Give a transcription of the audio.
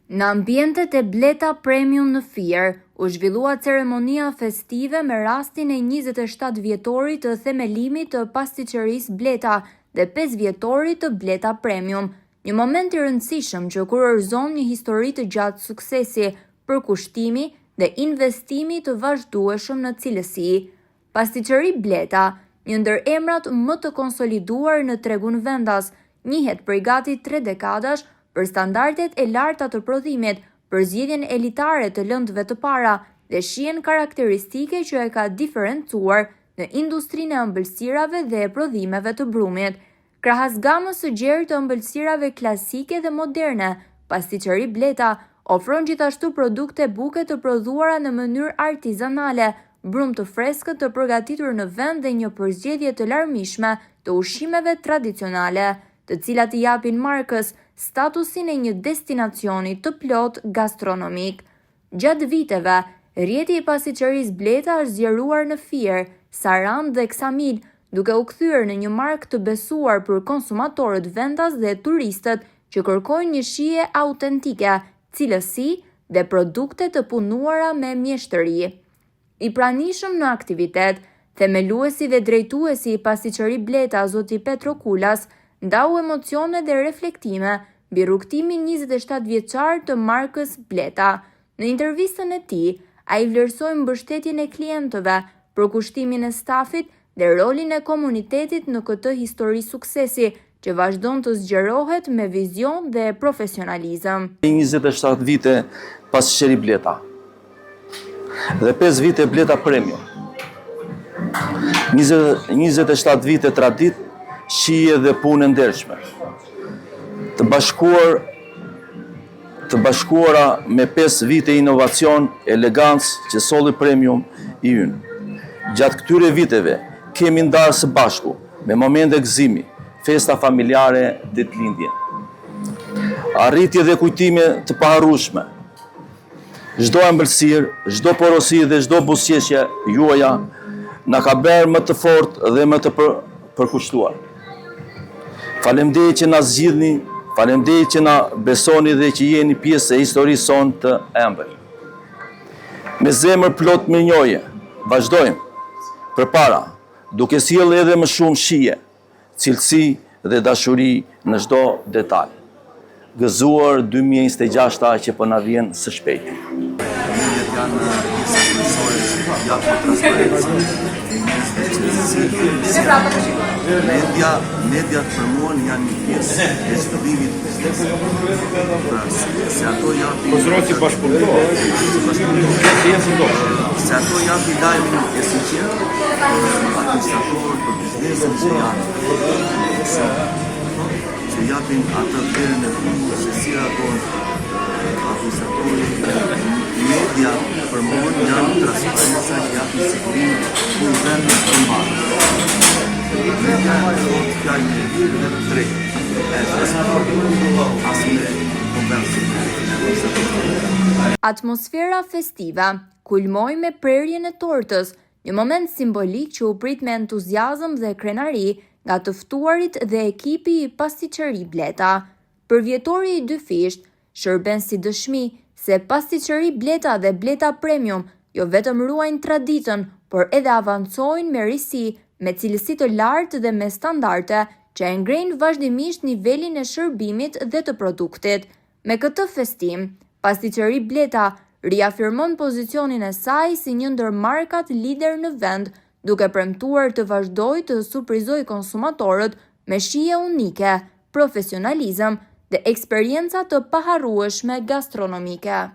Në ambientet e Bleta Premium në Fier, u zhvillua ceremonia festive me rastin e 27 vjetorit të themelimit të pasticërisë Bleta dhe 5 vjetorit të Bleta Premium, një moment i rëndësishëm që kurorëzon një histori të gjatë suksesi, përkushtimi dhe investimi të vazhdueshëm në cilësi. Pasticëri Bleta, një ndër emrat më të konsoliduar në tregun vendas, njihet prej gati 3 dekadash për standardet e larta të prodhimit, për zgjedhjen elitare të lëndëve të para dhe shihen karakteristike që e ka diferencuar në industrinë e ëmbëlsirave dhe e prodhimeve të brumit. Krahas gamës së gjerë të ëmbëlsirave klasike dhe moderne, pasticëri Bleta ofron gjithashtu produkte buke të prodhuara në mënyrë artizanale, brum të freskët të përgatitur në vend dhe një përzgjedhje të larmishme të ushqimeve tradicionale, të cilat i japin markës statusin e një destinacioni të plot gastronomik. Gjatë viteve, rrjeti i pasticërisë Bleta është zgjeruar në Fier, Sarandë dhe Ksamil, duke u kthyer në një markë të besuar për konsumatorët vendas dhe turistët që kërkojnë një shije autentike, cilësi dhe produkte të punuara me mjeshtëri. I pranishëm në aktivitet, themeluesi dhe drejtuesi i pasticëri Bleta, zoti Petro Kulas, ndau emocione dhe reflektime mbi rrugtimin 27 vjeçar të markës Bleta. Në intervistën e tij, ai vlerësoi mbështetjen e klientëve, përkushtimin e stafit dhe rolin e komunitetit në këtë histori suksesi, që vazhdon të zgjerohet me vizion dhe profesionalizëm. 27 vite pasticëri Bleta dhe 5 vite Bleta Premium. 27 vite tradit, shije dhe punë ndershme. Të bashkuara me 5 vite inovacion, elegancë që solli Premium i ynë. Gjatë këtyre viteve kemi ndarë së bashku me momente gëzimi, festa familjare, ditëlindje. Arritje dhe kujtime të paharrueshme. Çdo ëmbëlsirë, çdo porosi dhe çdo buzëqeshje juaja na ka bërë më të fortë dhe më të përkushtuar. Faleminderit që na zgjidhni, faleminderit që na besoni dhe që jeni pjesë e historisë sonë të ëmbël. Me zemër plot mirënjohje, vazhdojmë përpara, duke sjellë edhe më shumë shije, cilësi dhe dashuri në çdo detaj. Gëzuar 2026 që po na vjen së shpejti. Mediat për mua janë një pjesë e studimit të biznesit. Se ato japin lajmin e sinqert për administratorët, për biznesin që janë. Që japin atë vlerën e fundit se si reagojnë administratorët. Media për mua janë transparenca që japin sigurinë ku vendi të mbarë. Media është fjallë në lirë dhe të drejtë. Atmosfera festive kulmoi me prerjen e tortës, një moment simbolik që u prit me entuziazëm dhe krenari nga të ftuarit dhe ekipi i pasticëri Bleta. Për vjetori i dyfisht, shërben si dëshmi se pasticëri Bleta dhe Bleta Premium jo vetëm ruajnë traditën, por edhe avancojnë me risi, me cilësi të lartë dhe me standarde që e ngrejnë vazhdimisht nivelin e shërbimit dhe të produktit. Me këtë festim, pasticëri Bleta riafirmon pozicionin e saj si një ndër markat lider në vend, duke premtuar të vazhdojë të surprizojë konsumatorët me shije unike, profesionalizëm dhe eksperienca të paharrueshme gastronomike.